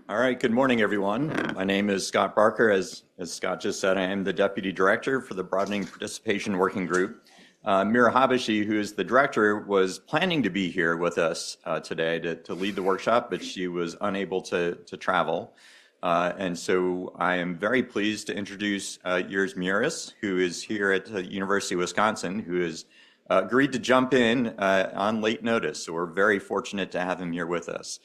All right, good morning, everyone. My name is Scott Barker. As Scott just said, I am the Deputy Director for the Broadening Participation Working Group. Mira Habashi, who is the director, was planning to be here with us today to lead the workshop, but she was unable to travel. And so I am very pleased to introduce Jirs Meuris, who is here at the University of Wisconsin, who has agreed to jump in on late notice. So we're very fortunate to have him here with us.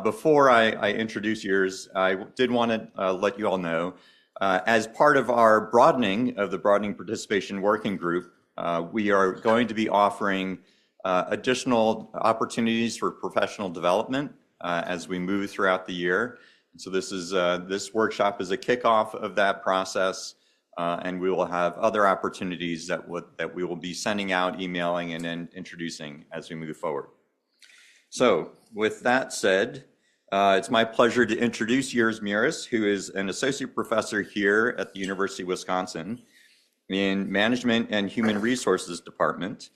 Before I introduce yours, I did want to let you all know, as part of our broadening of the Broadening Participation Working Group, we are going to be offering additional opportunities for professional development as we move throughout the year. So this workshop is a kickoff of that process, and we will have other opportunities that we will be sending out, emailing, and then introducing as we move forward. So with that said, it's my pleasure to introduce Jirs Meuris, who is an associate professor here at the University of Wisconsin in Management and Human Resources Department.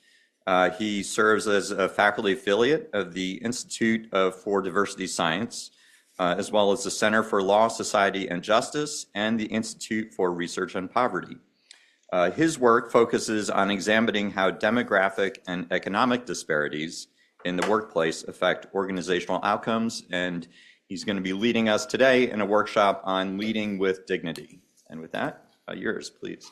He serves as a faculty affiliate of the Institute for Diversity Science, as well as the Center for Law, Society, and Justice, and the Institute for Research on Poverty. His work focuses on examining how demographic and economic disparities in the workplace affect organizational outcomes, and he's going to be leading us today in a workshop on leading with dignity. And with that, yours, please.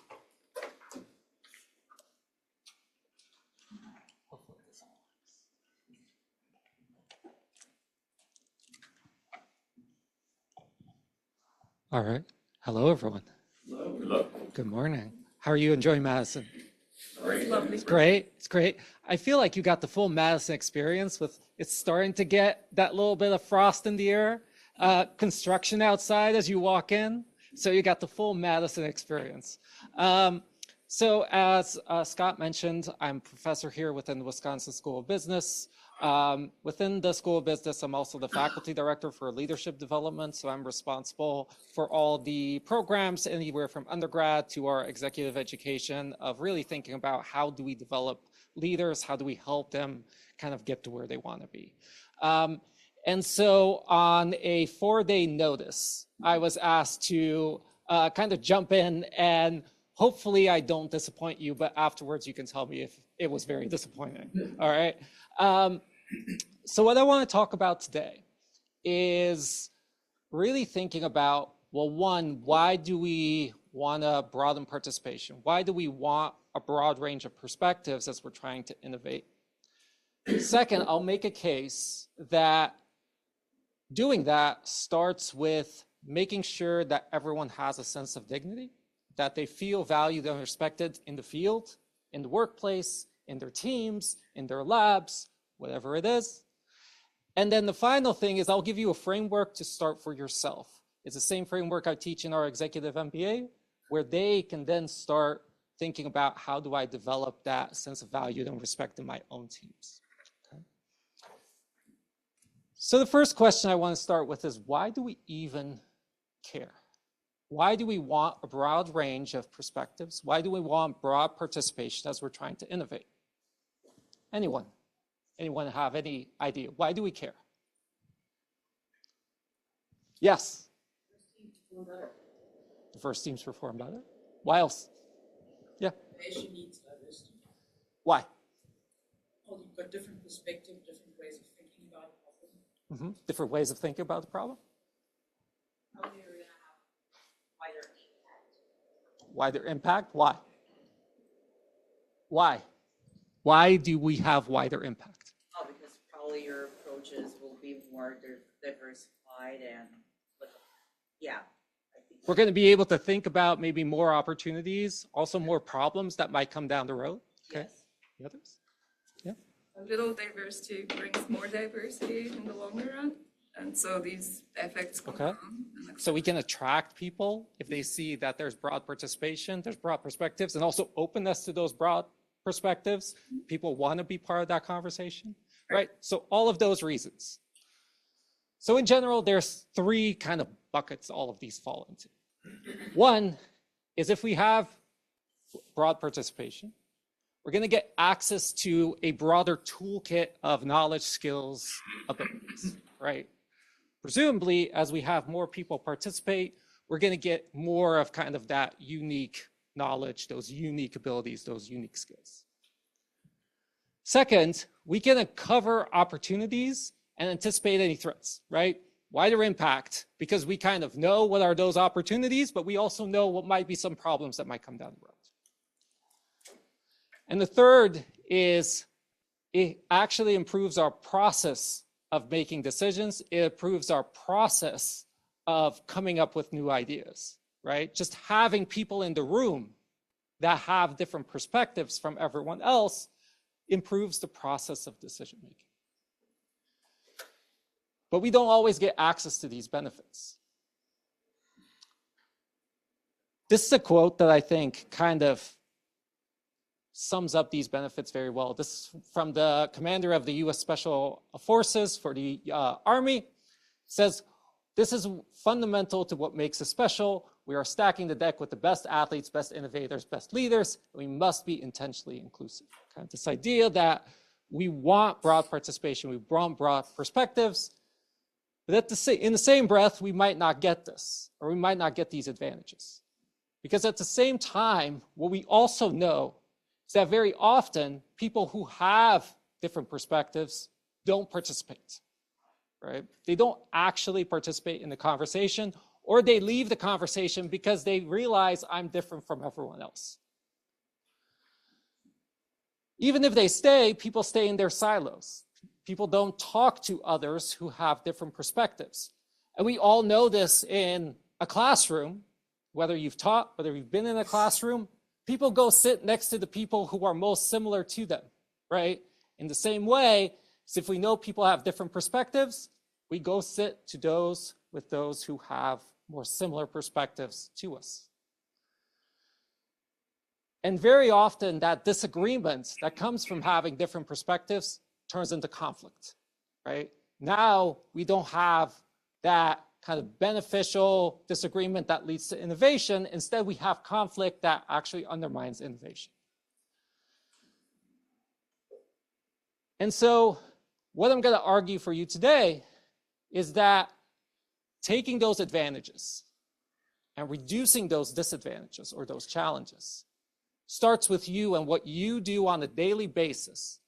All right. Hello, everyone. Hello. Good morning. How are you enjoying Madison? Great. Lovely. It's great. It's great. I feel like you got the full Madison experience with it's starting to get that little bit of frost in the air, construction outside as you walk in. So you got the full Madison experience. So as Scott mentioned, I'm a professor here within the Wisconsin School of Business. Within the School of Business, I'm also the faculty director for leadership development. So I'm responsible for all the programs, anywhere from undergrad to our executive education, of really thinking about how do we develop leaders, how do we help them kind of get to where they want to be. And so on a 4-day notice, I was asked to kind of jump in, and hopefully I don't disappoint you, but afterwards you can tell me if it was very disappointing. All right. So what I want to talk about today is really thinking about, well, one, why do we want to broaden participation? Why do we want a broad range of perspectives as we're trying to innovate? Second, I'll make a case that doing that starts with making sure that everyone has a sense of dignity, that they feel valued and respected in the field, in the workplace, in their teams, in their labs, whatever it is. And then the final thing is I'll give you a framework to start for yourself. It's the same framework I teach in our executive MBA, where they can then start thinking about how do I develop that sense of value and respect in my own teams. Okay. So the first question I want to start with is, why do we even care? Why do we want a broad range of perspectives? Why do we want broad participation as we're trying to innovate? Anyone? Anyone have any idea? Why do we care? Yes? The first teams perform better. Why else? Yeah? Patient needs diversity. Why? Well, you've got different perspectives, different ways of thinking about a problem. Different ways of thinking about the problem? Probably you're going to have wider impact. Wider impact? Why? Why? Why do we have wider impact? Oh, because probably your approaches will be more diversified and, yeah. I think We're going to be able to think about maybe more opportunities, also more problems that might come down the road. Okay. Yes. The others? Yeah. A little diversity brings more diversity in the longer run. And so these effects come Okay. down. So we can attract people if they see that there's broad participation, there's broad perspectives, and also openness to those broad perspectives. People want to be part of that conversation, right? So all of those reasons. So in general, there's 3 kind of buckets all of these fall into. One is if we have broad participation, we're going to get access to a broader toolkit of knowledge, skills, abilities, right? presumably, as we have more people participate, we're going to get more of kind of that unique knowledge, those unique abilities, those unique skills. Second, we can uncover opportunities and anticipate any threats, right? Wider impact, because we kind of know what are those opportunities, but we also know what might be some problems that might come down the road. And the third is it actually improves our process of making decisions. It improves our process of coming up with new ideas, right? Just having people in the room that have different perspectives from everyone else improves the process of decision making. But we don't always get access to these benefits. This is a quote that I think kind of sums up these benefits very well. This is from the commander of the US Special Forces for the Army. It says, "This is fundamental to what makes us special. We are stacking the deck with the best athletes, best innovators, best leaders. We must be intentionally inclusive." Kind of this idea that we want broad participation, we want broad perspectives, but in the same breath, we might not get this, or we might not get these advantages. Because at the same time, what we also know is that very often people who have different perspectives don't participate, right? They don't actually participate in the conversation, or they leave the conversation because they realize I'm different from everyone else. Even if they stay, people stay in their silos. People don't talk to others who have different perspectives. And we all know this in a classroom, whether you've taught, whether you've been in a classroom, people go sit next to the people who are most similar to them, right? In the same way, as if we know people have different perspectives, we go sit to those with those who have more similar perspectives to us. And very often that disagreement that comes from having different perspectives turns into conflict, right? Now we don't have that kind of beneficial disagreement that leads to innovation. Instead, we have conflict that actually undermines innovation. And so what I'm going to argue for you today is that taking those advantages and reducing those disadvantages or those challenges starts with you and what you do on a daily basis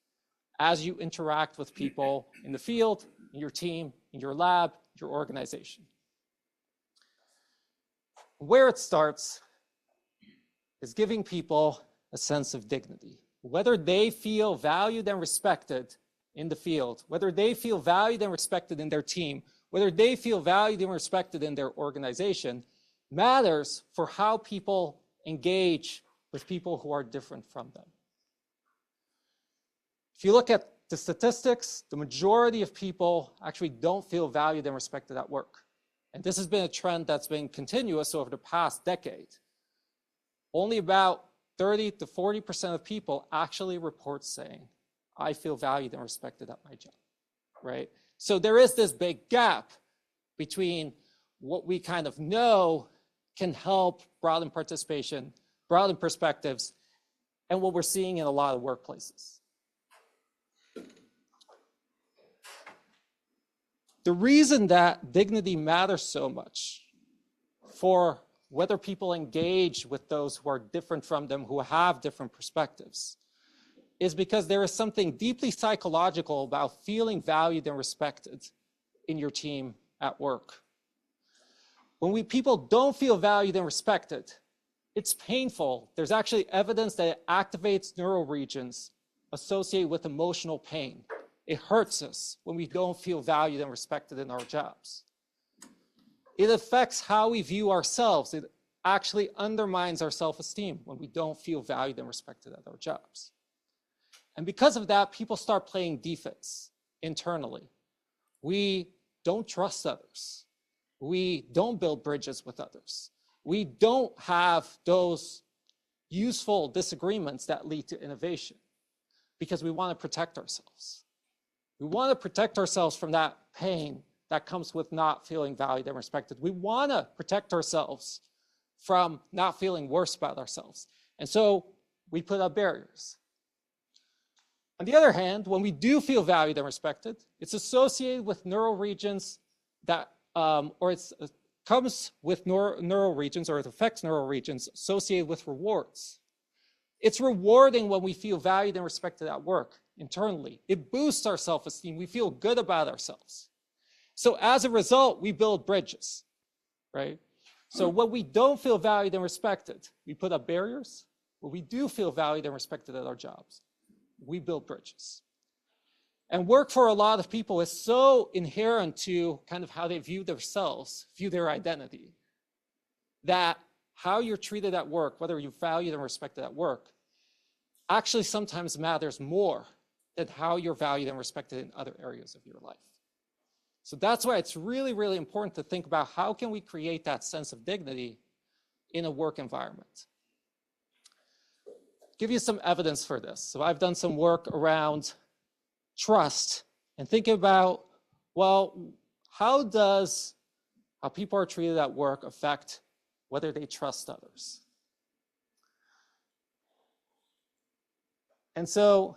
as you interact with people in the field, in your team, in your lab, your organization. Where it starts is giving people a sense of dignity. Whether they feel valued and respected in the field, whether they feel valued and respected in their team, whether they feel valued and respected in their organization, matters for how people engage with people who are different from them. If you look at the statistics, the majority of people actually don't feel valued and respected at work. And this has been a trend that's been continuous over the past decade. Only about 30 to 40% of people actually report saying, I feel valued and respected at my job, right? So there is this big gap between what we kind of know can help broaden participation, broaden perspectives, and what we're seeing in a lot of workplaces. The reason that dignity matters so much for whether people engage with those who are different from them, who have different perspectives, is because there is something deeply psychological about feeling valued and respected in your team at work. When people don't feel valued and respected, it's painful. There's actually evidence that it activates neural regions associated with emotional pain. It hurts us when we don't feel valued and respected in our jobs. It affects how we view ourselves. It actually undermines our self-esteem when we don't feel valued and respected at our jobs. And because of that, people start playing defense internally. We don't trust others. We don't build bridges with others. We don't have those useful disagreements that lead to innovation because we want to protect ourselves. We want to protect ourselves from that pain that comes with not feeling valued and respected. We want to protect ourselves from not feeling worse about ourselves. And so we put up barriers. On the other hand, when we do feel valued and respected, it's associated with neural regions that or it comes with neural regions, or it affects neural regions associated with rewards. It's rewarding when we feel valued and respected at work internally. It boosts our self-esteem. We feel good about ourselves. So as a result, we build bridges, right? So when we don't feel valued and respected, we put up barriers. When we do feel valued and respected at our jobs, we build bridges. And work for a lot of people is so inherent to kind of how they view themselves, view their identity, that how you're treated at work, whether you're valued and respected at work, actually sometimes matters more than how you're valued and respected in other areas of your life. So that's why it's really, really important to think about how can we create that sense of dignity in a work environment. Give you some evidence for this. So I've done some work around trust and thinking about, well, how people are treated at work affect whether they trust others? And so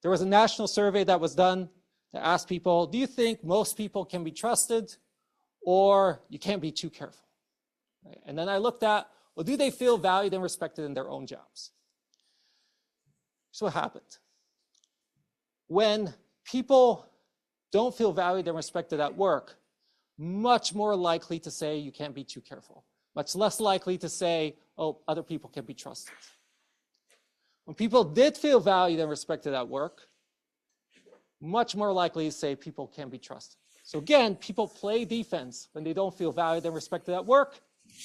there was a national survey that was done that asked people, do you think most people can be trusted, or you can't be too careful? Right? And then I looked at, well, do they feel valued and respected in their own jobs? So what happened? When people don't feel valued and respected at work, much more likely to say you can't be too careful. Much less likely to say, oh, other people can be trusted. When people did feel valued and respected at work, much more likely to say people can be trusted. So again, people play defense when they don't feel valued and respected at work.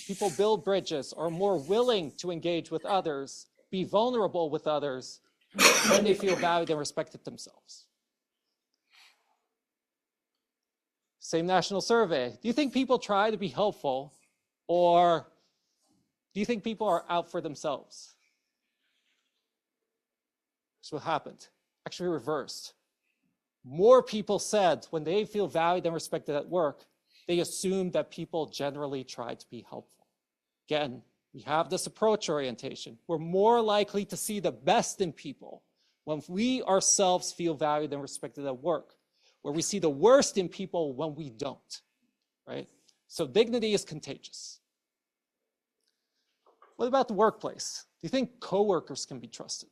People build bridges, are more willing to engage with others, be vulnerable with others when they feel valued and respected themselves. Same national survey. Do you think people try to be helpful, or do you think people are out for themselves? So what happened? Actually reversed. More people said when they feel valued and respected at work, they assume that people generally try to be helpful. Again, we have this approach orientation. We're more likely to see the best in people when we ourselves feel valued and respected at work, where we see the worst in people when we don't, right? So dignity is contagious. What about the workplace? Do you think coworkers can be trusted?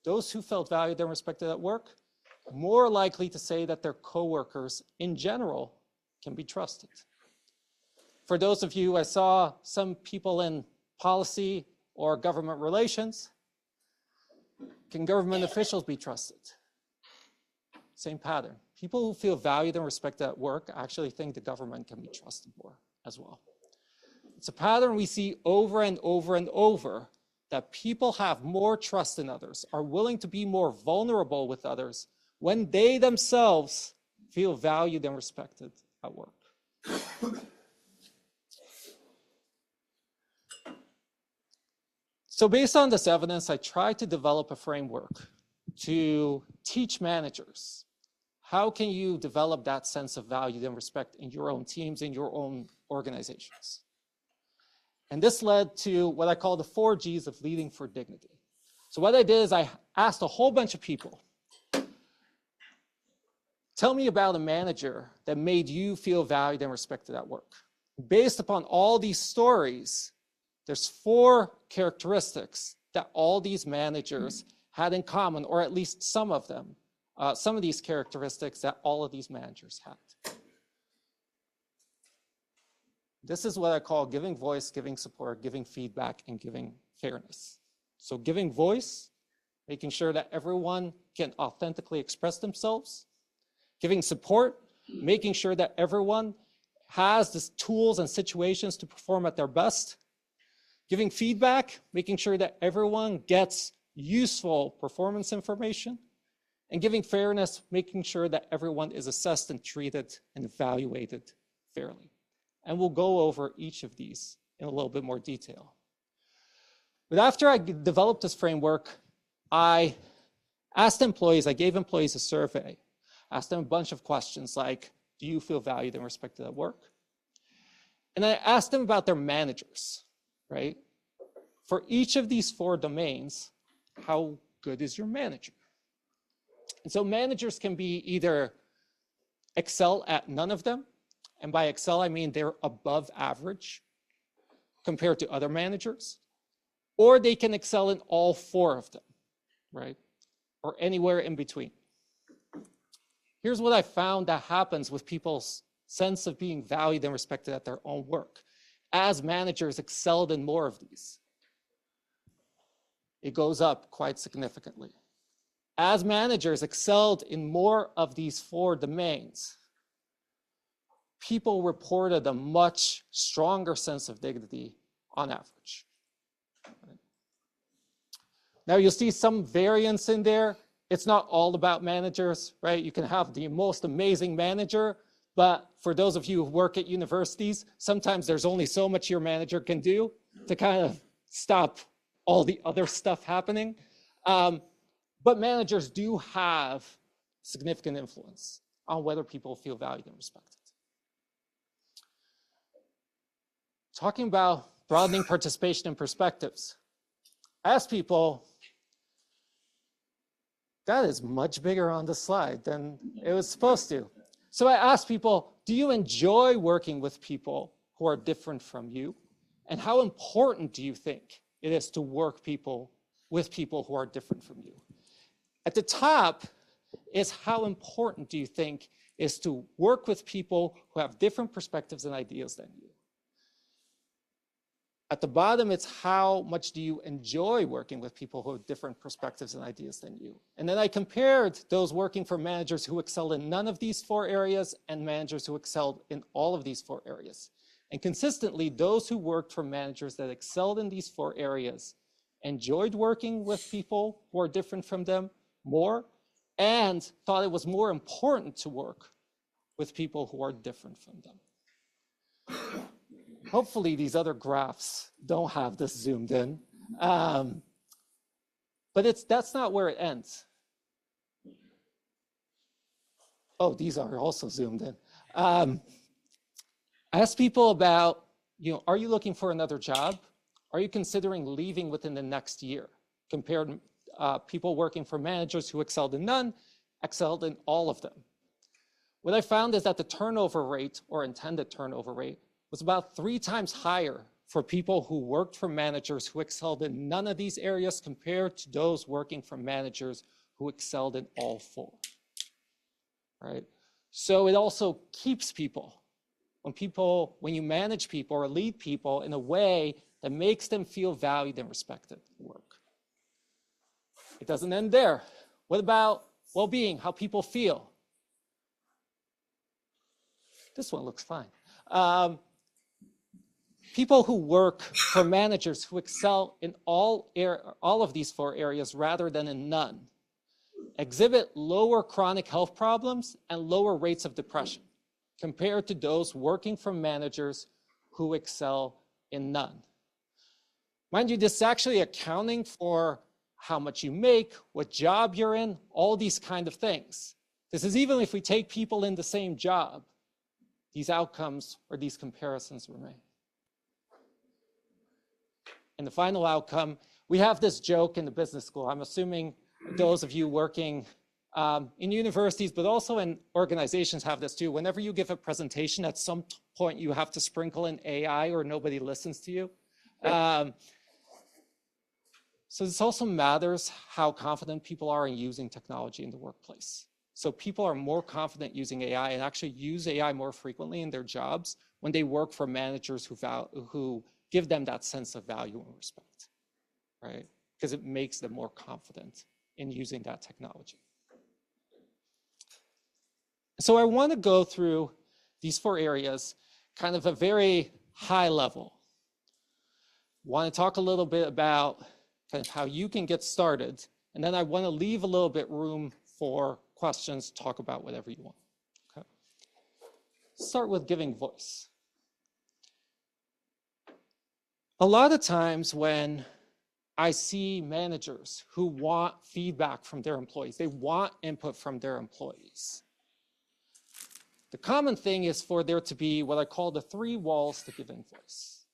Those who felt valued and respected at work, more likely to say that their coworkers in general can be trusted. For those of you, I saw some people in policy or government relations. Can government officials be trusted? Same pattern. People who feel valued and respected at work actually think the government can be trusted more as well. It's a pattern we see over and over and over, that people have more trust in others, are willing to be more vulnerable with others when they themselves feel valued and respected at work. So based on this evidence, I tried to develop a framework to teach managers how can you develop that sense of value and respect in your own teams, in your own organizations. And this led to what I call the 4 Gs of leading for dignity. So what I did is I asked a whole bunch of people, tell me about a manager that made you feel valued and respected at work. Based upon all these stories, there's 4 characteristics that all these managers had in common, or at least some of them, some of these characteristics that all of these managers had. This is what I call giving voice, giving support, giving feedback, and giving fairness. So giving voice, making sure that everyone can authentically express themselves. Giving support, making sure that everyone has the tools and situations to perform at their best. Giving feedback, making sure that everyone gets useful performance information. And giving fairness, making sure that everyone is assessed and treated and evaluated fairly. And we'll go over each of these in a little bit more detail. But after I developed this framework, I asked employees, I gave employees a survey, asked them a bunch of questions like, do you feel valued and respected at work? And I asked them about their managers, right? For each of these 4 domains, how good is your manager? And so managers can be either excel at none of them. And by excel, I mean they're above average compared to other managers. Or they can excel in all 4 of them, right? Or anywhere in between. Here's what I found that happens with people's sense of being valued and respected at their own work. As managers excelled in more of these, it goes up quite significantly. As managers excelled in more of these 4 domains, people reported a much stronger sense of dignity on average. Now you'll see some variance in there. It's not all about managers, right? You can have the most amazing manager, but for those of you who work at universities, sometimes there's only so much your manager can do to kind of stop all the other stuff happening. But managers do have significant influence on whether people feel valued and respected. Talking about broadening participation and perspectives. I asked people, that is much bigger on the slide than it was supposed to. So I asked people, do you enjoy working with people who are different from you? And how important do you think it is to work with people who are different from you? At the top is how important do you think is to work with people who have different perspectives and ideas than you? At the bottom, it's how much do you enjoy working with people who have different perspectives and ideas than you? And then I compared those working for managers who excelled in none of these 4 areas and managers who excelled in all of these 4 areas. And consistently, those who worked for managers that excelled in these 4 areas enjoyed working with people who are different from them more and thought it was more important to work with people who are different from them. Hopefully these other graphs don't have this zoomed in, but that's not where it ends. Oh, these are also zoomed in. I asked people about, are you looking for another job? Are you considering leaving within the next year? Compared people working for managers who excelled in none, excelled in all of them. What I found is that the turnover rate or intended turnover rate was about 3 times higher for people who worked for managers who excelled in none of these areas compared to those working for managers who excelled in all 4, right? So it also keeps people. When you manage people or lead people in a way that makes them feel valued and respected at work. It doesn't end there. What about well-being, how people feel? This one looks fine. People who work for managers who excel in all of these 4 areas rather than in none exhibit lower chronic health problems and lower rates of depression compared to those working for managers who excel in none. Mind you, this is actually accounting for how much you make, what job you're in, all these kind of things. This is even if we take people in the same job, these outcomes or these comparisons remain. And the final outcome, we have this joke in the business school. I'm assuming those of you working in universities, but also in organizations have this too. Whenever you give a presentation, at some point you have to sprinkle in AI or nobody listens to you. So this also matters how confident people are in using technology in the workplace. So people are more confident using AI and actually use AI more frequently in their jobs when they work for managers who give them that sense of value and respect, right? Because it makes them more confident in using that technology. So I want to go through these 4 areas, kind of a very high level. Want to talk a little bit about kind of how you can get started, and then I want to leave a little bit room for questions, talk about whatever you want. Okay. Start with giving voice. A lot of times when I see managers who want feedback from their employees, they want input from their employees. The common thing is for there to be what I call the 3 walls to giving voice.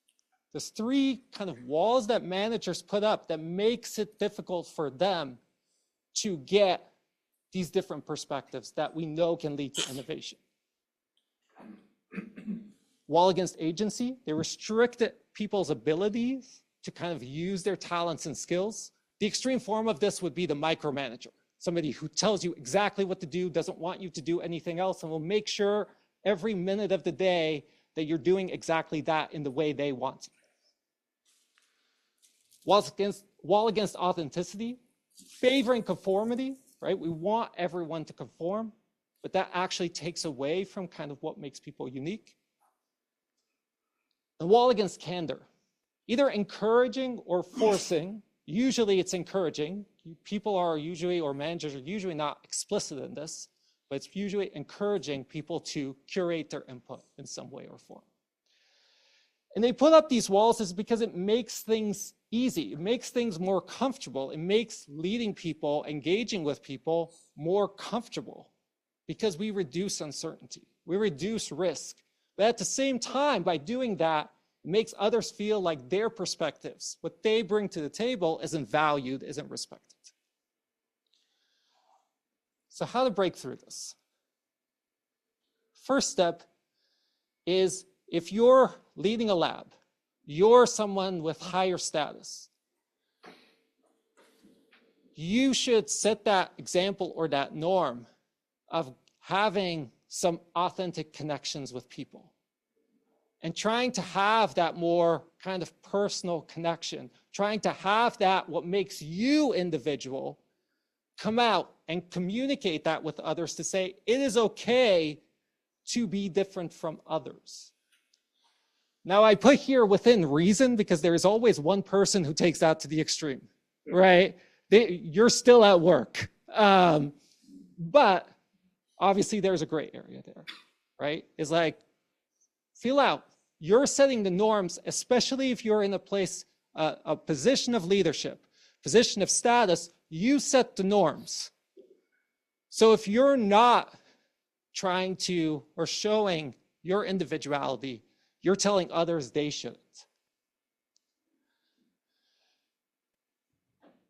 There's 3 kind of walls that managers put up that makes it difficult for them to get these different perspectives that we know can lead to innovation. wall against agency. They restricted people's abilities to kind of use their talents and skills. The extreme form of this would be the micromanager, somebody who tells you exactly what to do, doesn't want you to do anything else, and will make sure every minute of the day that you're doing exactly that in the way they want to. Wall against authenticity, favoring conformity, right? We want everyone to conform, but that actually takes away from kind of what makes people unique. The wall against candor, either encouraging or forcing. Usually it's encouraging. People are usually, or managers are usually not explicit in this, but it's usually encouraging people to curate their input in some way or form. And they put up these walls is because it makes things easy. It makes things more comfortable. It makes leading people, engaging with people more comfortable because we reduce uncertainty. We reduce risk. But at the same time, by doing that, it makes others feel like their perspectives, what they bring to the table, isn't valued, isn't respected. So how to break through this? First step is, if you're leading a lab, you're someone with higher status, you should set that example or that norm of having some authentic connections with people and trying to have that more kind of personal connection, trying to have that what makes you individual come out and communicate that with others to say it is okay to be different from others. Now I put here within reason because there is always one person who takes that to the extreme, right? You're still at work. But obviously there's a gray area there, right? It's like, feel out. You're setting the norms, especially if you're in a place, a position of leadership, position of status, you set the norms. So if you're not trying to or showing your individuality, you're telling others they shouldn't.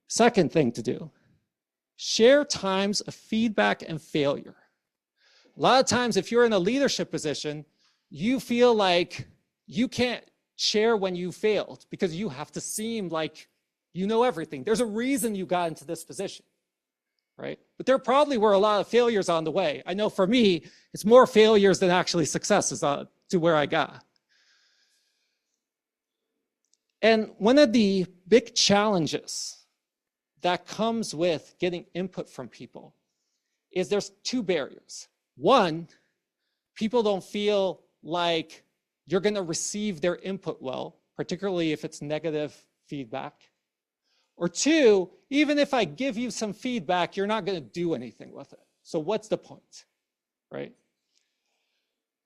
Second thing to do, share times of feedback and failure. A lot of times, if you're in a leadership position, you feel like you can't share when you failed because you have to seem like you know everything. There's a reason you got into this position, right? But there probably were a lot of failures on the way. I know for me, it's more failures than actually successes to where I got. And one of the big challenges that comes with getting input from people is there's two barriers. One, people don't feel like you're going to receive their input well, particularly if it's negative feedback. Or two, even if I give you some feedback, you're not going to do anything with it. So what's the point, right?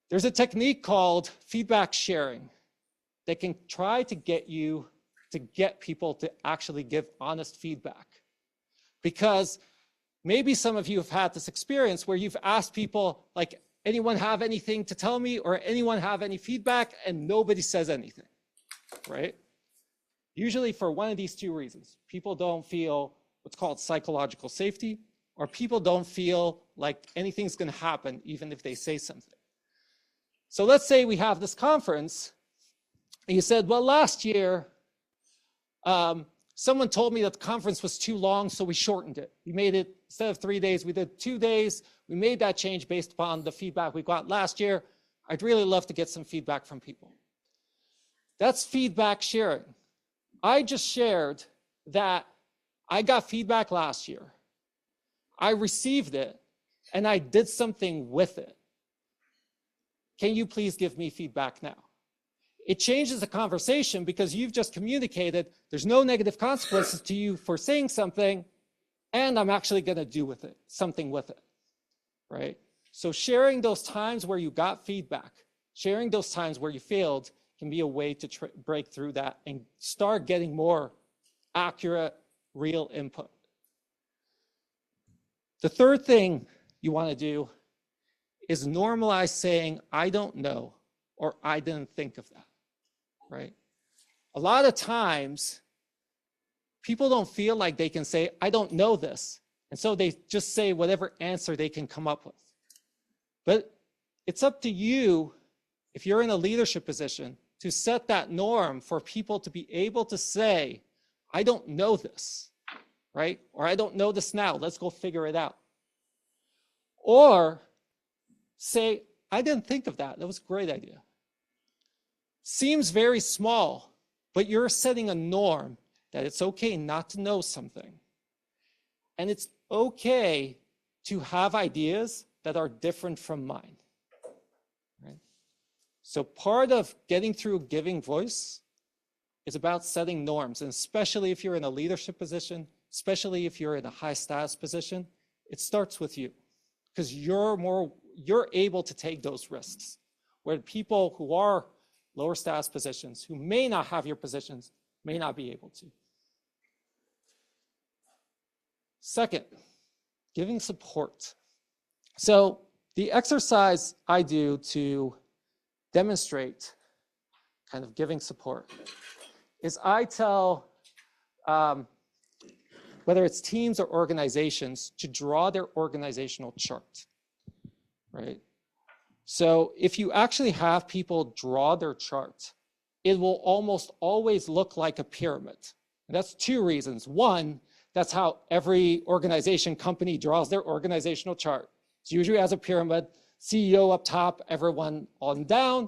There's a technique called feedback sharing that can try to get people to actually give honest feedback. Because maybe some of you have had this experience where you've asked people, like, anyone have anything to tell me or anyone have any feedback, and nobody says anything, right? Usually for one of these two reasons. People don't feel what's called psychological safety, or people don't feel like anything's going to happen even if they say something. So let's say we have this conference, and you said, well, last year, someone told me that the conference was too long, so we shortened it. We made it, instead of 3 days, we did 2 days. We made that change based upon the feedback we got last year. I'd really love to get some feedback from people. That's feedback sharing. I just shared that I got feedback last year. I received it, and I did something with it. Can you please give me feedback now? It changes the conversation because you've just communicated there's no negative consequences to you for saying something, and I'm actually going to do with it something with it, right? So sharing those times where you got feedback, sharing those times where you failed can be a way to break through that and start getting more accurate, real input. The third thing you want to do is normalize saying, I don't know, or I didn't think of that, right? A lot of times, people don't feel like they can say, I don't know this. And so they just say whatever answer they can come up with. But it's up to you if you're in a leadership position, to set that norm for people to be able to say, I don't know this, right? Or I don't know this now, let's go figure it out. Or say, I didn't think of that, that was a great idea. Seems very small, but you're setting a norm that it's okay not to know something. And it's okay to have ideas that are different from mine. Right? So part of getting through giving voice is about setting norms, and especially if you're in a leadership position, especially if you're in a high status position, it starts with you, because you're able to take those risks, where people who are lower status positions, who may not have your positions, may not be able to. Second, giving support. So the exercise I do to demonstrate kind of giving support is I tell, whether it's teams or organizations, to draw their organizational chart, right? So if you actually have people draw their chart, it will almost always look like a pyramid. And that's two reasons. One, that's how every organization, company draws their organizational chart. It's usually as a pyramid, CEO up top, everyone on down.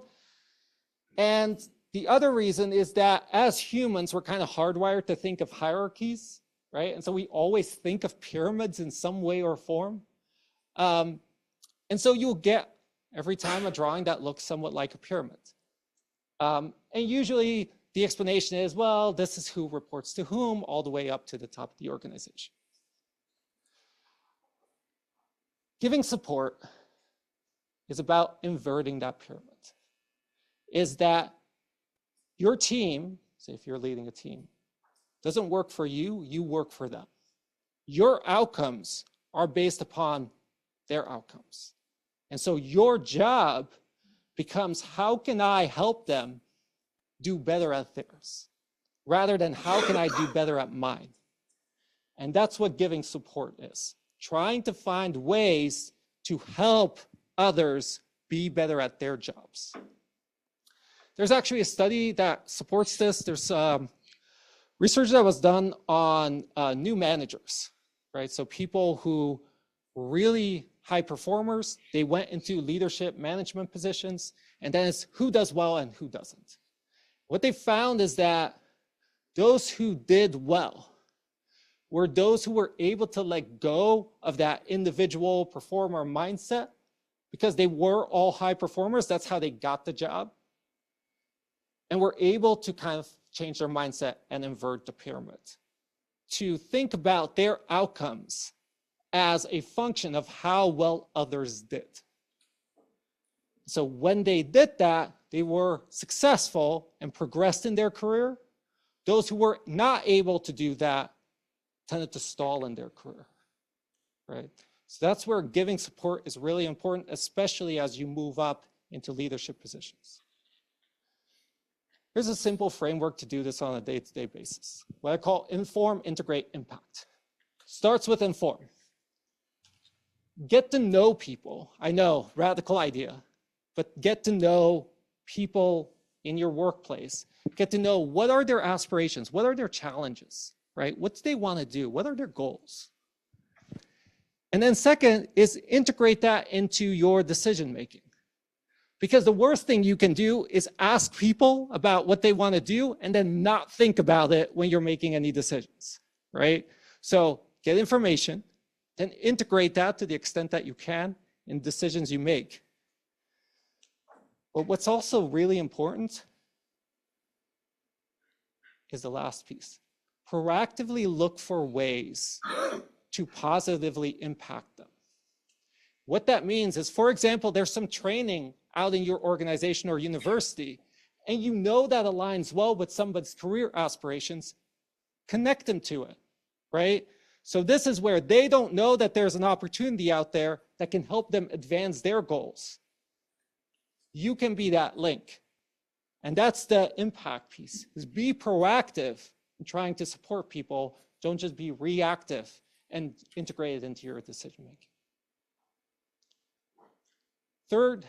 And the other reason is that as humans, we're kind of hardwired to think of hierarchies, right? And so we always think of pyramids in some way or form. And so you'll get every time a drawing that looks somewhat like a pyramid. And usually the explanation is, well, this is who reports to whom, all the way up to the top of the organization. Giving support is about inverting that pyramid. Is that your team, say if you're leading a team, doesn't work for you, you work for them. Your outcomes are based upon their outcomes. And so your job becomes, how can I help them do better at theirs, rather than how can I do better at mine? And that's what giving support is, trying to find ways to help others be better at their jobs. There's actually a study that supports this. There's research that was done on new managers, right? So people who were really high performers, they went into leadership management positions, and then it's who does well and who doesn't. What they found is that those who did well were those who were able to let go of that individual performer mindset, because they were all high performers. That's how they got the job. And were able to kind of change their mindset and invert the pyramid, to think about their outcomes as a function of how well others did. So when they did that, they were successful and progressed in their career. Those who were not able to do that tended to stall in their career, right? So that's where giving support is really important, especially as you move up into leadership positions. Here's a simple framework to do this on a day-to-day basis, what I call inform, integrate, impact. Starts with inform. Get to know people. I know, radical idea, but get to know people in your workplace. Get to know what are their aspirations, what are their challenges, right? What do they want to do? What are their goals? And then second is integrate that into your decision making. Because the worst thing you can do is ask people about what they want to do and then not think about it when you're making any decisions, right? So get information, then integrate that to the extent that you can in decisions you make. But what's also really important is the last piece. Proactively look for ways to positively impact them. What that means is, for example, there's some training out in your organization or university, and you know that aligns well with somebody's career aspirations, connect them to it, right? So this is where they don't know that there's an opportunity out there that can help them advance their goals. You can be that link. And that's the impact piece, is be proactive in trying to support people. Don't just be reactive and integrate it into your decision making. Third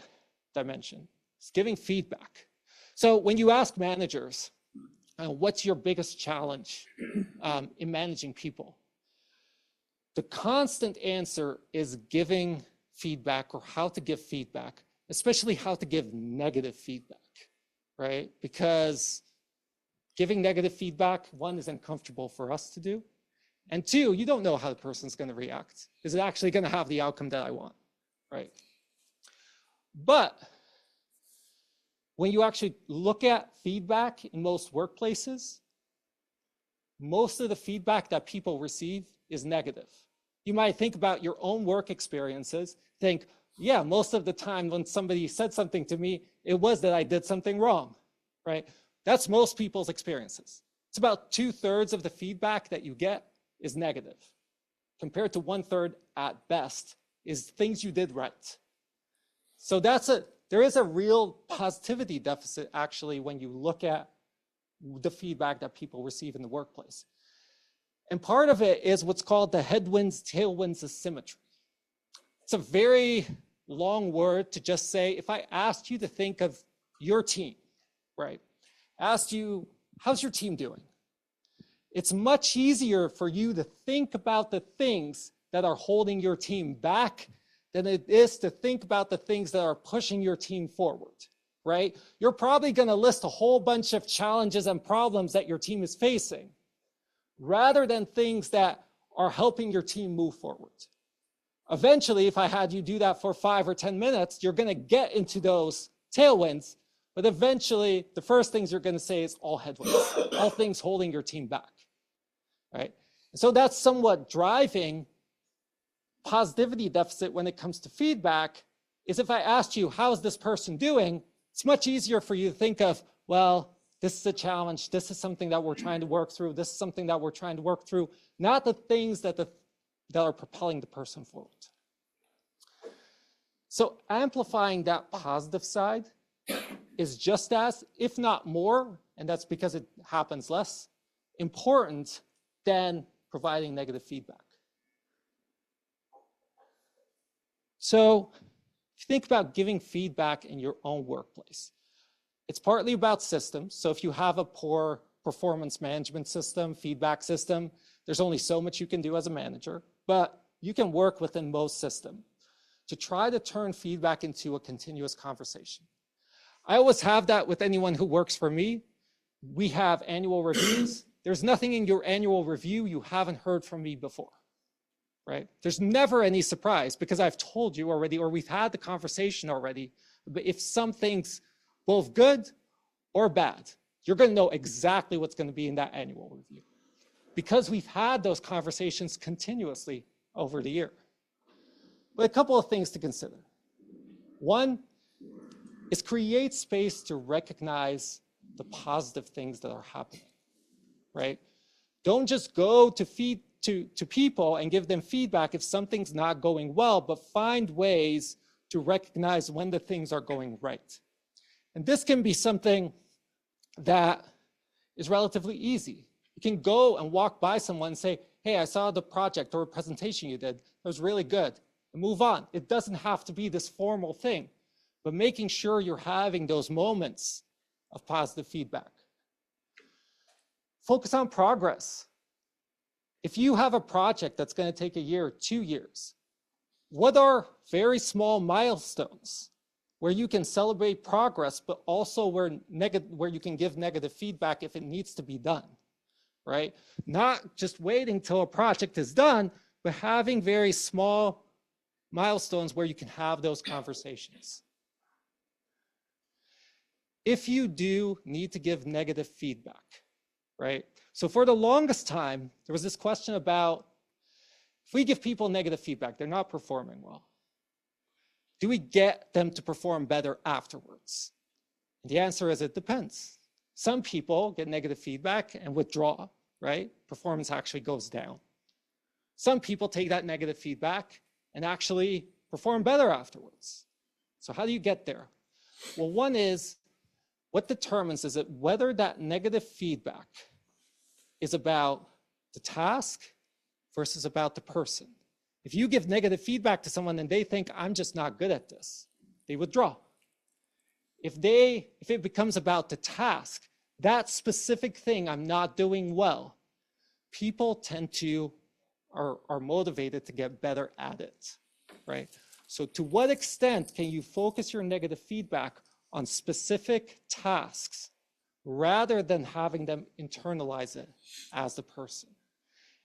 dimension It's giving feedback. So when you ask managers, what's your biggest challenge in managing people? The constant answer is giving feedback, or how to give feedback, especially how to give negative feedback, right? Because giving negative feedback, one, is uncomfortable for us to do. And two, you don't know how the person's going to react. Is it actually going to have the outcome that I want, right? But when you actually look at feedback in most workplaces, most of the feedback that people receive is negative. You might think about your own work experiences, think, yeah, most of the time when somebody said something to me, it was that I did something wrong, right? That's most people's experiences. It's about 2/3 of the feedback that you get is negative, compared to 1/3 at best is things you did right. So there is a real positivity deficit actually when you look at the feedback that people receive in the workplace. And part of it is what's called the headwinds, tailwinds asymmetry. It's a very long word to just say, if I asked you to think of your team, right? Asked you, how's your team doing? It's much easier for you to think about the things that are holding your team back than it is to think about the things that are pushing your team forward, right? You're probably going to list a whole bunch of challenges and problems that your team is facing, rather than things that are helping your team move forward. Eventually, if I had you do that for 5 or 10 minutes, you're going to get into those tailwinds, but eventually the first things you're going to say is all headwinds, all things holding your team back, right? So that's somewhat driving positivity deficit when it comes to feedback. Is if I asked you, how's this person doing? It's much easier for you to think of, well, this is a challenge. This is something that we're trying to work through. This is something that we're trying to work through, not the things that are propelling the person forward. So amplifying that positive side is just as, if not more, and that's because it happens less, important than providing negative feedback. So if you think about giving feedback in your own workplace, it's partly about systems. So if you have a poor performance management system, feedback system, there's only so much you can do as a manager, but you can work within most systems to try to turn feedback into a continuous conversation. I always have that with anyone who works for me. We have annual reviews. There's nothing in your annual review you haven't heard from me before, right? There's never any surprise because I've told you already, or we've had the conversation already. But if something's both good or bad, you're going to know exactly what's going to be in that annual review because we've had those conversations continuously over the year. But a couple of things to consider. One is create space to recognize the positive things that are happening, right? Don't just go to people and give them feedback if something's not going well, but find ways to recognize when the things are going right. And this can be something that is relatively easy. You can go and walk by someone and say, hey, I saw the project or a presentation you did. It was really good. And move on. It doesn't have to be this formal thing, but making sure you're having those moments of positive feedback. Focus on progress. If you have a project that's going to take a year, 2 years, what are very small milestones where you can celebrate progress, but also where you can give negative feedback if it needs to be done, right? Not just waiting till a project is done, but having very small milestones where you can have those conversations. If you do need to give negative feedback, right? So for the longest time, there was this question about, if we give people negative feedback, they're not performing well. Do we get them to perform better afterwards? And the answer is it depends. Some people get negative feedback and withdraw, right? Performance actually goes down. Some people take that negative feedback and actually perform better afterwards. So how do you get there? Well, one is, what determines is it whether that negative feedback is about the task versus about the person. If you give negative feedback to someone and they think, I'm just not good at this, they withdraw. if it becomes about the task, that specific thing I'm not doing well, people tend to, are motivated to get better at it, right? So to what extent can you focus your negative feedback on specific tasks rather than having them internalize it as the person?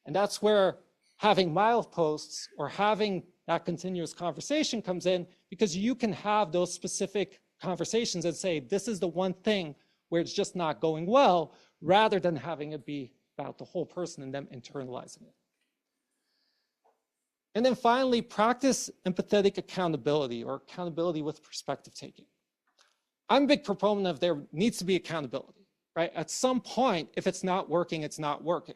And that's where having mileposts or having that continuous conversation comes in, because you can have those specific conversations and say, this is the one thing where it's just not going well, rather than having it be about the whole person and them internalizing it. And then finally, practice empathetic accountability, or accountability with perspective taking. I'm a big proponent of there needs to be accountability, right? At some point, if it's not working, it's not working.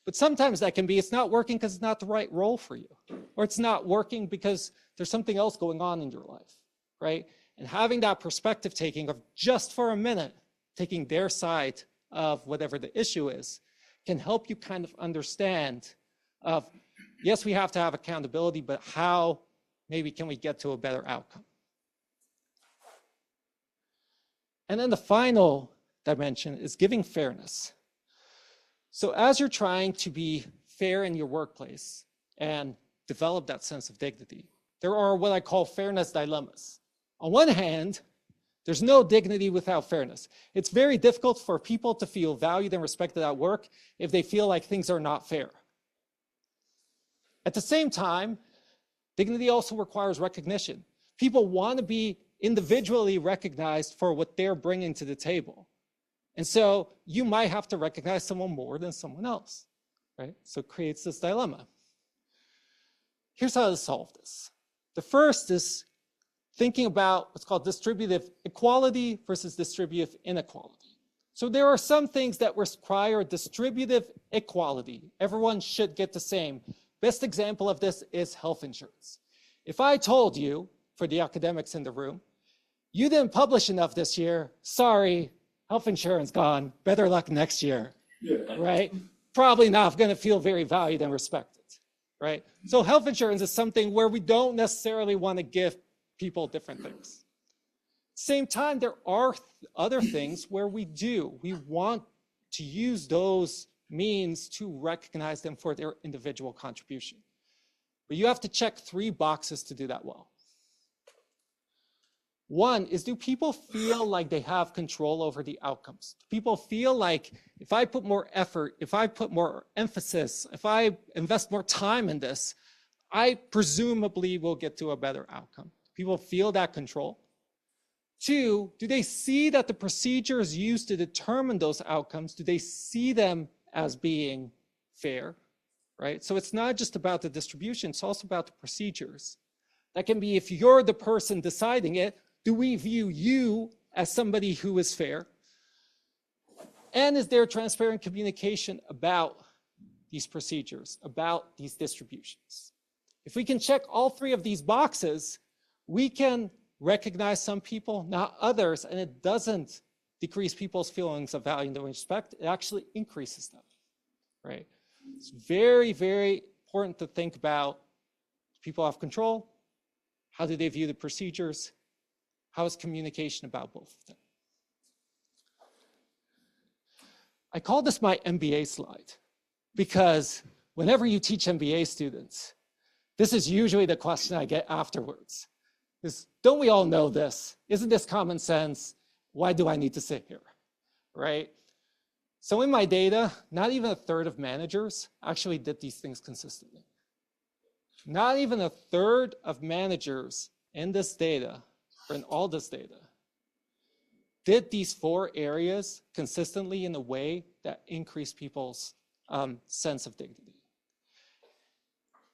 But sometimes that can be, it's not working because it's not the right role for you, or it's not working because there's something else going on in your life, right? And having that perspective taking of just for a minute, taking their side of whatever the issue is, can help you kind of understand of, yes, we have to have accountability, but how maybe can we get to a better outcome? And then the final dimension is giving fairness. So as you're trying to be fair in your workplace and develop that sense of dignity, there are what I call fairness dilemmas. On one hand, there's no dignity without fairness. It's very difficult for people to feel valued and respected at work if they feel like things are not fair. At the same time, dignity also requires recognition. People want to be individually recognized for what they're bringing to the table. And so you might have to recognize someone more than someone else, right? So it creates this dilemma. Here's how to solve this. The first is thinking about what's called distributive equality versus distributive inequality. So there are some things that require distributive equality. Everyone should get the same. Best example of this is health insurance. If I told you, for the academics in the room, you didn't publish enough this year, sorry, health insurance gone, better luck next year, right? Probably not going to feel very valued and respected, right? So health insurance is something where we don't necessarily want to give people different things. Same time, there are other things where we want to use those means to recognize them for their individual contribution. But you have to check 3 boxes to do that well. One is, do people feel like they have control over the outcomes? Do people feel like if I put more effort, if I put more emphasis, if I invest more time in this, I presumably will get to a better outcome? People feel that control. 2, do they see that the procedures used to determine those outcomes, do they see them as being fair, right? So it's not just about the distribution, it's also about the procedures. That can be, if you're the person deciding it, do we view you as somebody who is fair? And is there transparent communication about these procedures, about these distributions? If we can check all 3 of these boxes, we can recognize some people, not others, and it doesn't decrease people's feelings of value and respect. It actually increases them, right? It's very, very important to think about, do people have control? How do they view the procedures? How is communication about both of them? I call this my MBA slide because whenever you teach MBA students, this is usually the question I get afterwards. Is, don't we all know this? Isn't this common sense? Why do I need to sit here, right? So in my data, not even 1/3 of managers actually did these things consistently. Not even 1/3 of managers in this data, or in all this data, did these 4 areas consistently in a way that increased people's sense of dignity.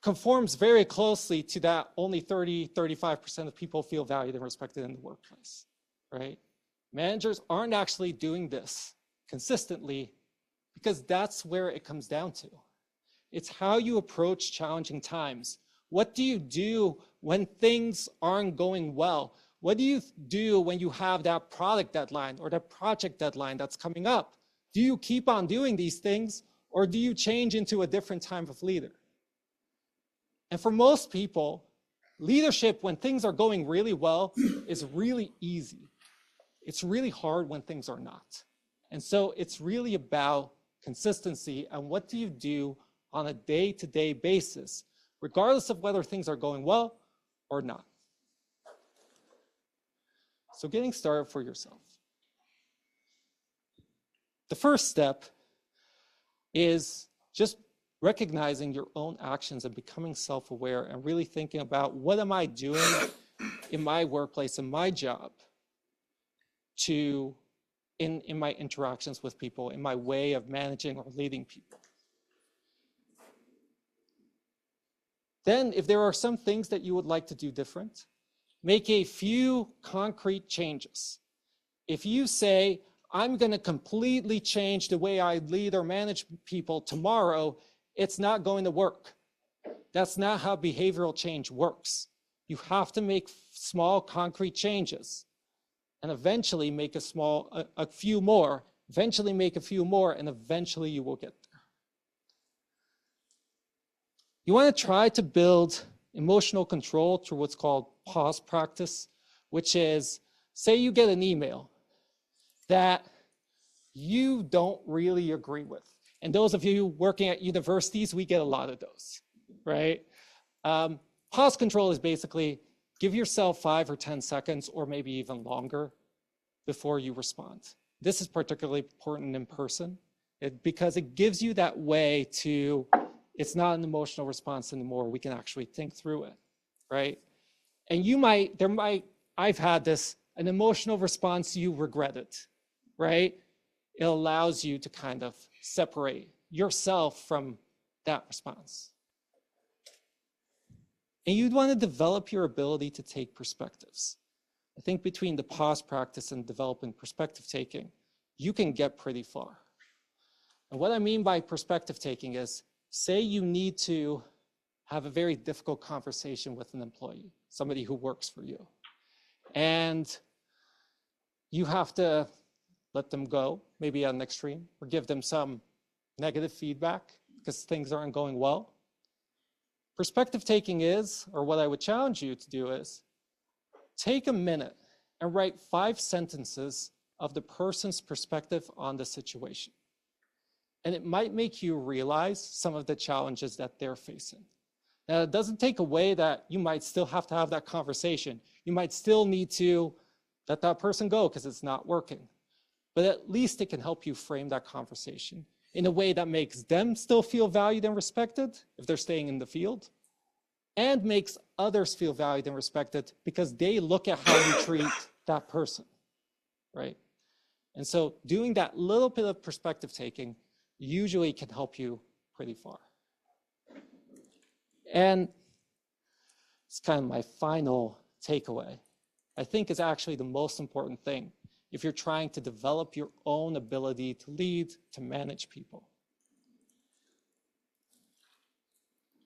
Conforms very closely to that only 35% of people feel valued and respected in the workplace, right? Managers aren't actually doing this consistently because that's where it comes down to. It's how you approach challenging times. What do you do when things aren't going well? What do you do when you have that product deadline or that project deadline that's coming up? Do you keep on doing these things, or do you change into a different type of leader? And for most people, leadership when things are going really well is really easy. it's really hard when things are not. And so it's really about consistency and what do you do on a day-to-day basis, regardless of whether things are going well or not. So getting started for yourself. The first step is just recognizing your own actions and becoming self-aware and really thinking about what am I doing in my workplace, in my job, in my interactions with people, in my way of managing or leading people. Then, if there are some things that you would like to do different, make a few concrete changes. If you say, I'm going to completely change the way I lead or manage people tomorrow, it's not going to work. That's not how behavioral change works. You have to make small concrete changes and eventually make a few more, eventually make a few more, and eventually you will get there. You want to try to build emotional control through what's called pause practice, which is, say you get an email that you don't really agree with. And those of you working at universities, we get a lot of those, right? Pause control is basically give yourself 5 or 10 seconds or maybe even longer before you respond. This is particularly important in person because it gives you that way to, it's not an emotional response anymore. We can actually think through it, right? And I've had this, an emotional response you regret it, right? It allows you to kind of separate yourself from that response. And you'd want to develop your ability to take perspectives. I think between the pause practice and developing perspective taking, you can get pretty far. And what I mean by perspective taking is, say you need to have a very difficult conversation with an employee, somebody who works for you, and you have to let them go, maybe at an extreme, or give them some negative feedback because things aren't going well. Perspective taking is, or what I would challenge you to do is, take a minute and write 5 sentences of the person's perspective on the situation. And it might make you realize some of the challenges that they're facing. Now, it doesn't take away that you might still have to have that conversation. You might still need to let that person go because it's not working. But at least it can help you frame that conversation in a way that makes them still feel valued and respected if they're staying in the field, and makes others feel valued and respected because they look at how you treat that person, right? And so doing that little bit of perspective taking usually can help you pretty far. And it's kind of my final takeaway. I think is actually the most important thing if you're trying to develop your own ability to lead, to manage people.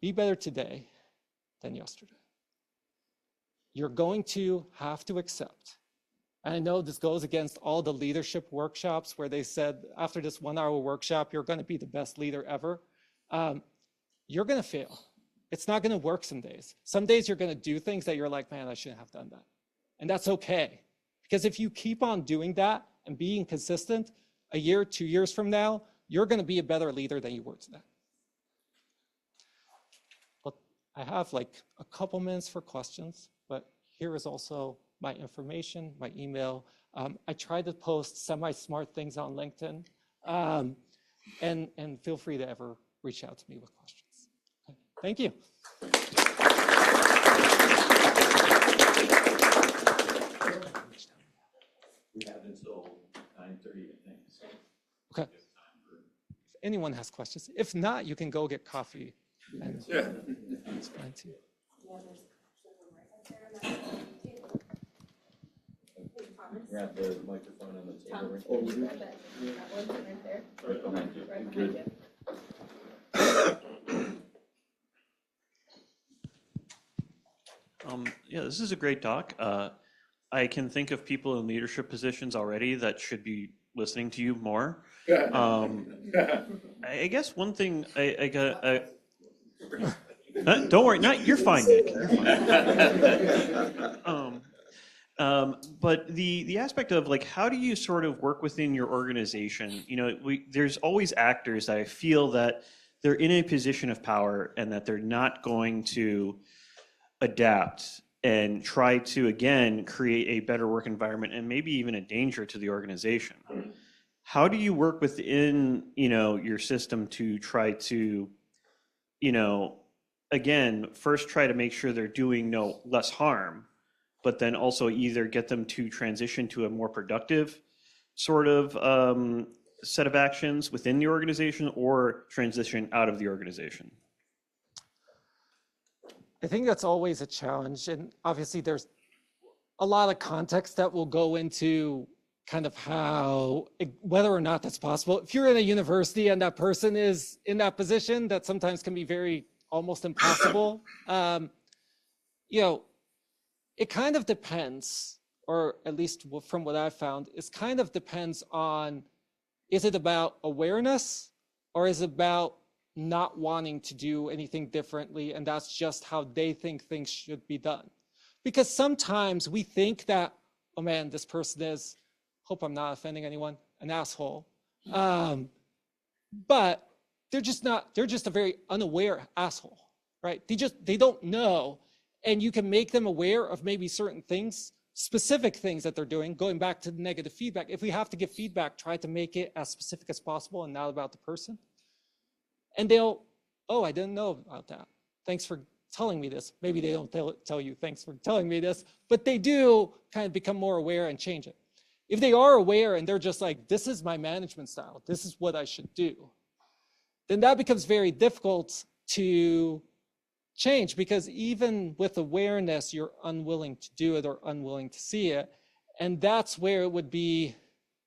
Be better today than yesterday. You're going to have to accept, and I know this goes against all the leadership workshops where they said, after this 1-hour workshop, you're going to be the best leader ever. You're going to fail. It's not going to work some days. Some days you're going to do things that you're like, man, I shouldn't have done that. And that's okay. Because if you keep on doing that and being consistent, a year, 2 years from now, you're going to be a better leader than you were today. Well, I have like a couple minutes for questions, but here is also my information, my email. I try to post semi-smart things on LinkedIn, and feel free to ever reach out to me with questions. Okay. Thank you. We have until 9:30, I think. So okay. If anyone has questions, if not, you can go get coffee. And it's fine too. Grab the microphone on the table. Yeah, this is a great talk. I can think of people in leadership positions already that should be listening to you more. I guess one thing I got. Don't worry, you're fine, Nick. You're fine. But the aspect of like, how do you sort of work within your organization? You know, there's always actors that I feel that they're in a position of power and that they're not going to adapt and try to, again, create a better work environment and maybe even a danger to the organization. How do you work within, you know, your system to try to, you know, again, first try to make sure they're doing no less harm, but then also either get them to transition to a more productive sort of set of actions within the organization or transition out of the organization? I think that's always a challenge. And obviously there's a lot of context that will go into kind of how, whether or not that's possible. If you're in a university and that person is in that position, that sometimes can be very almost impossible. You know, it kind of depends, or at least from what I've found, it kind of depends on, is it about awareness or is it about not wanting to do anything differently, and that's just how they think things should be done? Because sometimes we think that, oh man, this person is, hope I'm not offending anyone, an asshole. But they're just not, they're just a very unaware asshole, right? They don't know. And you can make them aware of maybe certain things, specific things that they're doing, going back to the negative feedback. If we have to give feedback, try to make it as specific as possible and not about the person. And they'll, oh, I didn't know about that. Thanks for telling me this. Maybe they don't tell you, thanks for telling me this, but they do kind of become more aware and change it. If they are aware and they're just like, this is my management style, this is what I should do, then that becomes very difficult to change, because even with awareness, you're unwilling to do it or unwilling to see it. And that's where it would be,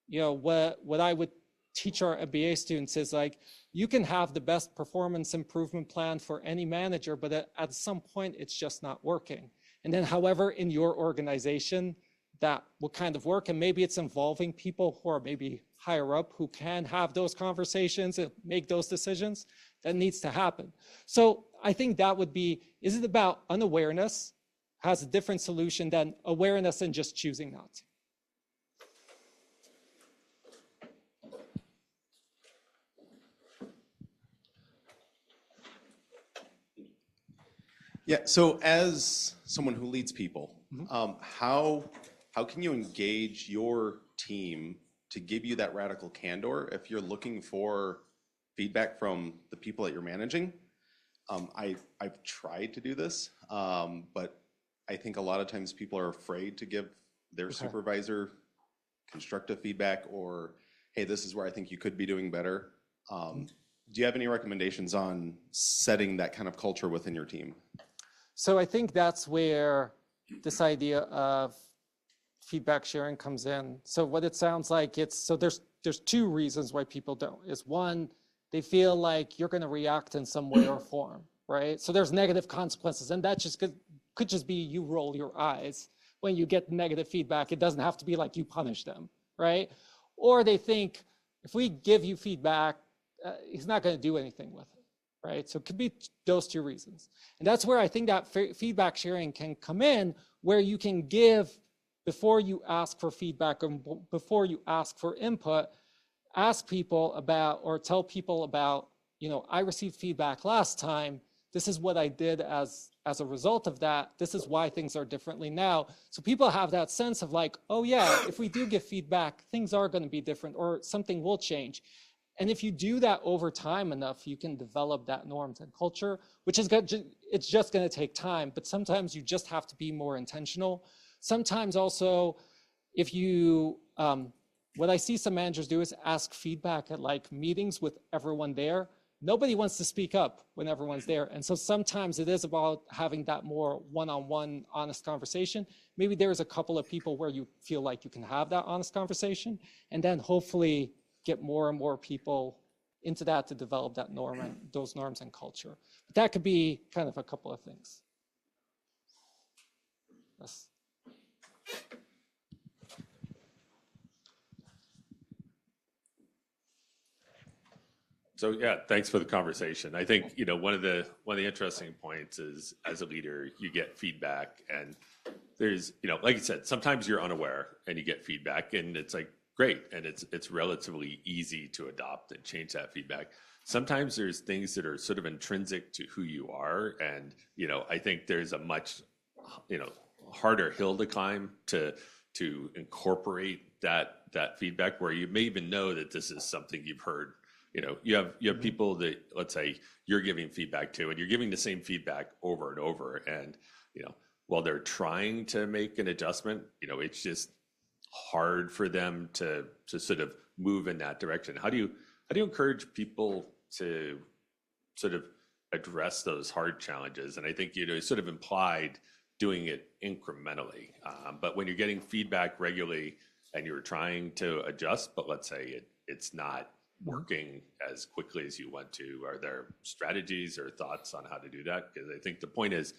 you know, what I would teach our MBA students is like, you can have the best performance improvement plan for any manager, but at some point it's just not working. And then however, in your organization, that will kind of work. And maybe it's involving people who are maybe higher up who can have those conversations and make those decisions. That needs to happen. So I think that would be, is it about unawareness, has a different solution than awareness and just choosing not to? Yeah, so as someone who leads people, how can you engage your team to give you that radical candor if you're looking for feedback from the people that you're managing? I've tried to do this, but I think a lot of times people are afraid to give their supervisor constructive feedback, or, hey, this is where I think you could be doing better. Do you have any recommendations on setting that kind of culture within your team? So I think that's where this idea of feedback sharing comes in. So what it sounds like, there's two reasons why people don't. Is one, they feel like you're going to react in some way or form, right? So there's negative consequences, and that just could just be you roll your eyes when you get negative feedback. It doesn't have to be like you punish them, right? Or they think, if we give you feedback, he's not going to do anything with it, right? So it could be those two reasons. And that's where I think that feedback sharing can come in, where you can give, before you ask for feedback and before you ask for input, ask people about, or tell people about, you know, I received feedback last time. This is what I did as a result of that. This is why things are differently now. So people have that sense of like, oh yeah, if we do give feedback, things are going to be different, or something will change. And if you do that over time enough, you can develop that norms and culture, which is good. It's just going to take time, but sometimes you just have to be more intentional. Sometimes also, if you, what I see some managers do is ask feedback at like meetings with everyone there. Nobody wants to speak up when everyone's there. And so sometimes it is about having that more one-on-one honest conversation. Maybe there's a couple of people where you feel like you can have that honest conversation, and then hopefully get more and more people into that to develop that norm and those norms and culture. But that could be kind of a couple of things. Yes. So yeah, thanks for the conversation. I think, you know, one of the interesting points is, as a leader, you get feedback, and there's, like you said, sometimes you're unaware and you get feedback and it's like, great. And it's relatively easy to adopt and change that feedback. Sometimes there's things that are sort of intrinsic to who you are. And, I think there's a much, harder hill to climb to incorporate that feedback, where you may even know that this is something you've heard. You have people that, let's say, you're giving feedback to, and you're giving the same feedback over and over. And, while they're trying to make an adjustment, it's just hard for them to sort of move in that direction. How do you encourage people to sort of address those hard challenges? And I think, sort of implied doing it incrementally. But when you're getting feedback regularly and you're trying to adjust, but let's say it's not working as quickly as you want to, are there strategies or thoughts on how to do that? Because I think the point is,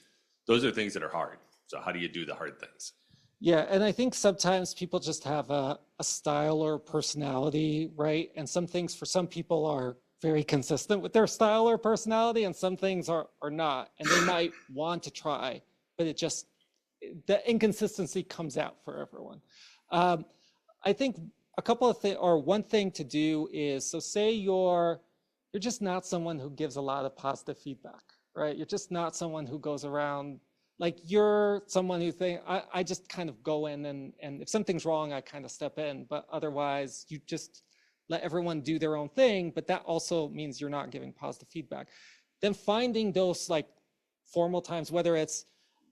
those are things that are hard. So how do you do the hard things? Yeah, and I think sometimes people just have a style or personality, right? And some things for some people are very consistent with their style or personality, and some things are not. And they might want to try, but the inconsistency comes out for everyone. I think a couple of things, or one thing to do is, so say you're just not someone who gives a lot of positive feedback, right? You're just not someone who goes around, like you're someone who think, I just kind of go in and if something's wrong, I kind of step in, but otherwise you just let everyone do their own thing, but that also means you're not giving positive feedback. Then finding those like formal times, whether it's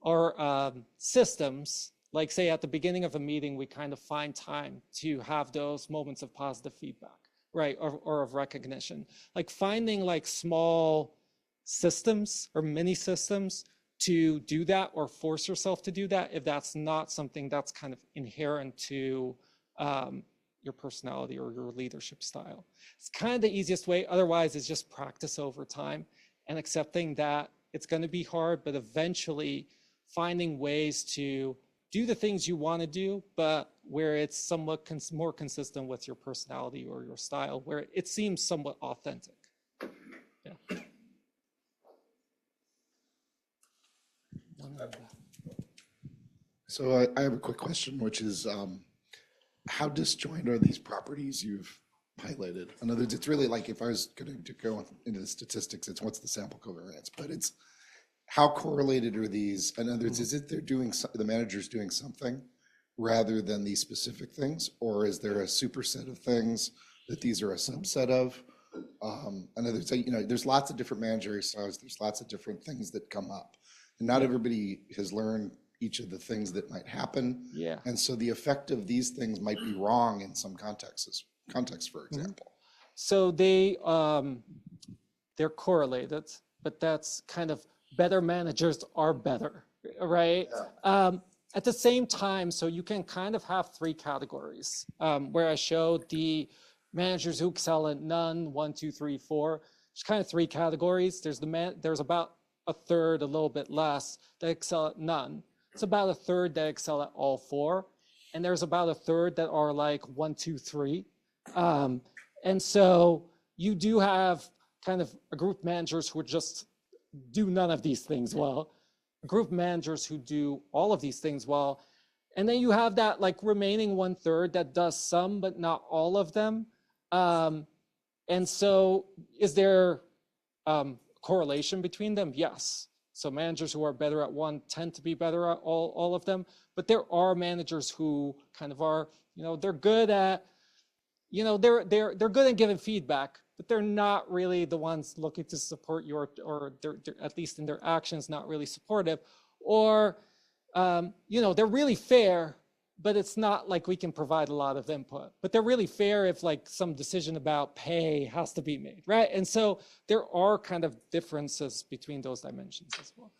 our systems, like say at the beginning of a meeting, we kind of find time to have those moments of positive feedback, right? Or of recognition, like finding like small systems or mini systems to do that, or force yourself to do that if that's not something that's kind of inherent to your personality or your leadership style. It's kind of the easiest way. Otherwise, it's just practice over time and accepting that it's going to be hard, but eventually finding ways to do the things you want to do, but where it's somewhat more consistent with your personality or your style, where it seems somewhat authentic. Yeah. So I have a quick question, which is how disjoint are these properties you've highlighted? In other words, it's really like, if I was going to go into the statistics, it's what's the sample covariance, but it's how correlated are these? In other words, is it the manager's doing something rather than these specific things, or is there a superset of things that these are a subset of? In other words, there's lots of different managerial styles. There's lots of different things that come up, and not everybody has learned each of the things that might happen. Yeah. And so the effect of these things might be wrong in some contexts, for example. So they're correlated, but that's kind of, better managers are better, right? Yeah. At the same time, so you can kind of have three categories where I showed the managers who excel at none, 1, 2, 3, 4. There's kind of three categories. There's about a third, a little bit less, that excel at none. It's about a third that excel at all 4. And there's about a third that are like 1, 2, 3. And so you do have kind of a group of managers who just do none of these things well, a group of managers who do all of these things well. And then you have that like remaining 1/3 that does some, but not all of them. And so is there correlation between them? Yes. So managers who are better at one tend to be better at all of them, but there are managers who kind of are, they're good at, they're good at giving feedback, but they're not really the ones looking to support you, or they're at least in their actions, not really supportive, or, they're really fair, but it's not like we can provide a lot of input, but they're really fair if like some decision about pay has to be made, right? And so there are kind of differences between those dimensions as well.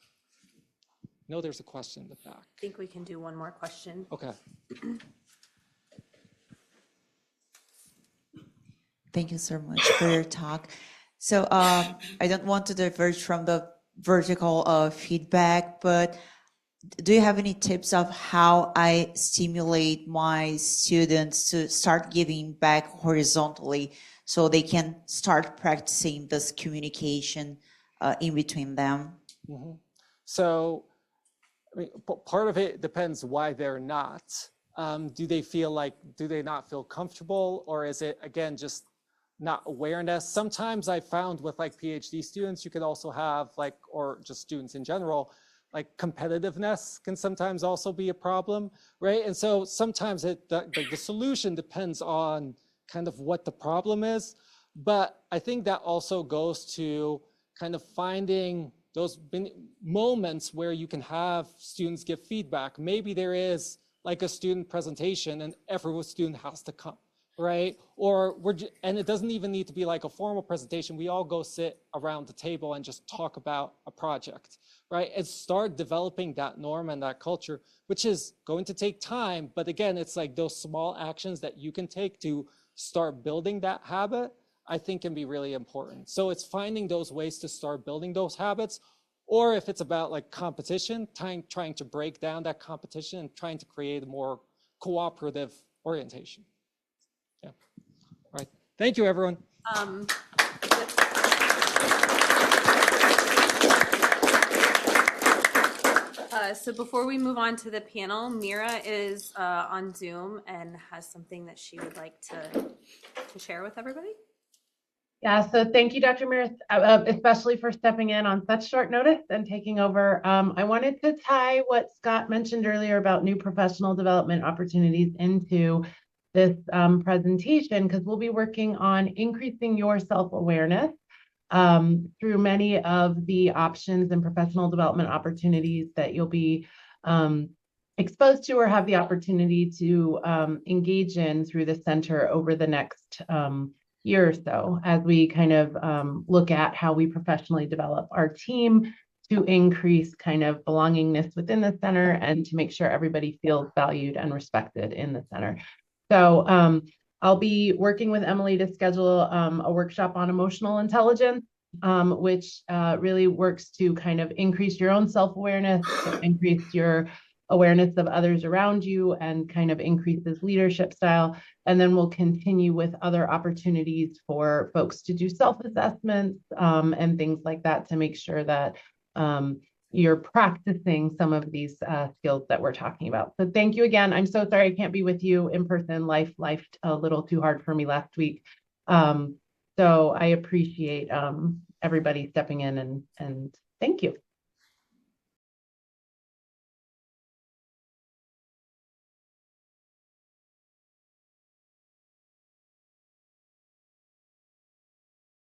No, there's a question in the back. I think we can do one more question. Okay. Thank you so much for your talk. So I don't want to diverge from the vertical feedback, but do you have any tips of how I stimulate my students to start giving back horizontally so they can start practicing this communication in between them? Mm-hmm. So I mean, part of it depends why they're not. Do they not feel comfortable, or is it, again, just not awareness? Sometimes I found with like PhD students, you could also have like, or just students in general, like competitiveness can sometimes also be a problem, right? And so sometimes the solution depends on kind of what the problem is. But I think that also goes to kind of finding those moments where you can have students give feedback. Maybe there is like a student presentation and every student has to come, right? And it doesn't even need to be like a formal presentation. We all go sit around the table and just talk about a project, right? And start developing that norm and that culture, which is going to take time. But again, it's like those small actions that you can take to start building that habit, I think can be really important. So it's finding those ways to start building those habits, or if it's about like competition, trying to break down that competition and trying to create a more cooperative orientation. Yeah. All right. Thank you, everyone. So before we move on to the panel, Mira is on Zoom and has something that she would like to share with everybody. Yeah, so thank you, Dr. Meuris, especially for stepping in on such short notice and taking over. I wanted to tie what Scott mentioned earlier about new professional development opportunities into this presentation, because we'll be working on increasing your self-awareness through many of the options and professional development opportunities that you'll be exposed to or have the opportunity to engage in through the center over the next year or so, as we kind of look at how we professionally develop our team to increase kind of belongingness within the center and to make sure everybody feels valued and respected in the center. So I'll be working with Emily to schedule a workshop on emotional intelligence, which really works to kind of increase your own self-awareness, increase your awareness of others around you, and kind of increases leadership style. And then we'll continue with other opportunities for folks to do self-assessments and things like that to make sure that you're practicing some of these skills that we're talking about. So thank you again. I'm so sorry I can't be with you in person. Life a little too hard for me last week. So I appreciate everybody stepping in and thank you.